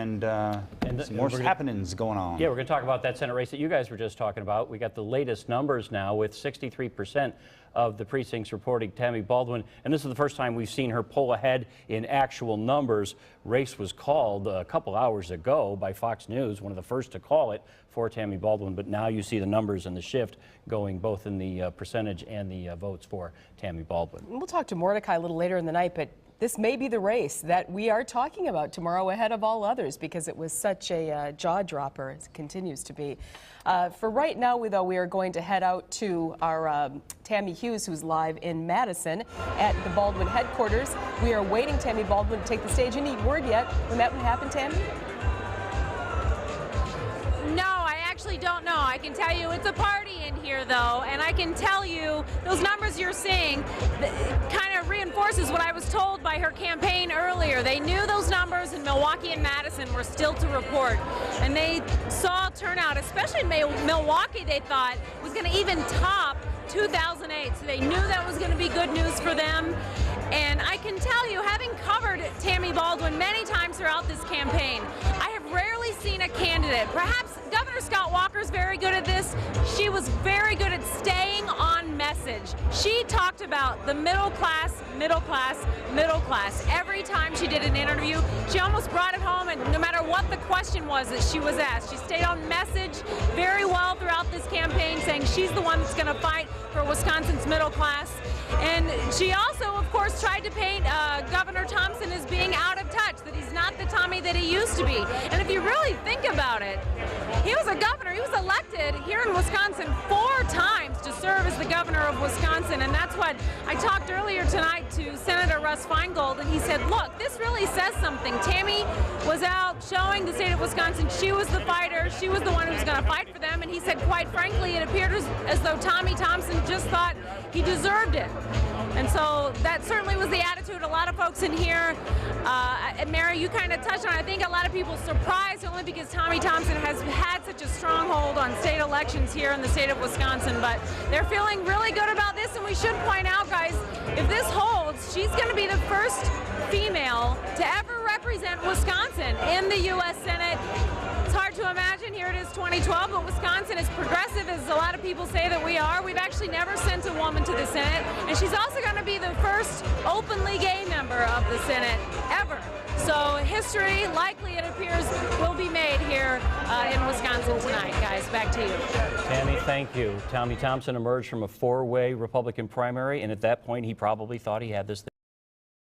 and some more happenings going on. Yeah, we're going to talk about that Senate race that you guys were just talking about. We got the latest numbers now with 63% of the precincts reporting Tammy Baldwin, and this is the first time we've seen her pull ahead in actual numbers. Race was called a couple hours ago by Fox News, one of the first to call it for Tammy Baldwin, but now you see the numbers and the shift going both in the percentage and the votes for Tammy Baldwin. We'll talk to Mordecai a little later in the night, but this may be the race that we are talking about tomorrow ahead of all others because it was such a jaw-dropper. It continues to be. For right now, though, we are going to head out to our Tammy Hughes, who's live in Madison at the Baldwin headquarters. We are waiting Tammy Baldwin to take the stage. Any word yet when that would happen, Tammy? No, I actually don't know. I can tell you it's a party in here, though, and I can tell you those numbers you're seeing kind of reinforces what I was told by her campaign earlier. They knew those numbers in Milwaukee and Madison were still to report, and they saw turnout, especially in Milwaukee, they thought was going to even top 2008, so they knew that was going to be good news for them. And I can tell you, having covered Tammy Baldwin many times throughout this campaign, I have rarely seen a candidate. Perhaps Governor Scott Walker's very good at this. She was very good at staying on message. She talked about the middle class, middle class, middle class. Every time she did an interview, she almost brought it home, and no matter what the question was that she was asked, she stayed on message very well throughout this campaign, saying she's the one that's going to fight for Wisconsin's middle class. And she also, of course, tried to paint Governor Thompson as being out of touch, that he's not the Tommy that he used to be. And if you really think about it, he was a governor. He was elected here in Wisconsin 4 times to serve as the governor of Wisconsin. And that's what I talked earlier tonight to Senator Russ Feingold, and he said, look, this really says something. Tammy was out showing the state of Wisconsin she was the fighter. She was the one who was going to fight for them. And he said, quite frankly, it appeared as though Tommy Thompson just thought he deserved it. And so that certainly was the attitude a lot of folks in here. And Mary, you kind of touched on it. I think a lot of people surprised only because Tommy Thompson has had such a stronghold on state elections here in the state of Wisconsin. But they're feeling really good about this. And we should point out, guys, if this holds, she's going to be the first female to ever represent Wisconsin in the U.S. Senate. It's hard to imagine. Here it is 2012, but Wisconsin is progressive, as a lot of people say that we are. We've actually never sent a woman to the Senate, and she's also going to be the first openly gay member of the Senate ever. So history, likely it appears, will be made here in Wisconsin tonight. Guys, back to you. Tammy, thank you. Tommy Thompson emerged from a 4-way Republican primary, and at that point, he probably thought he had this thing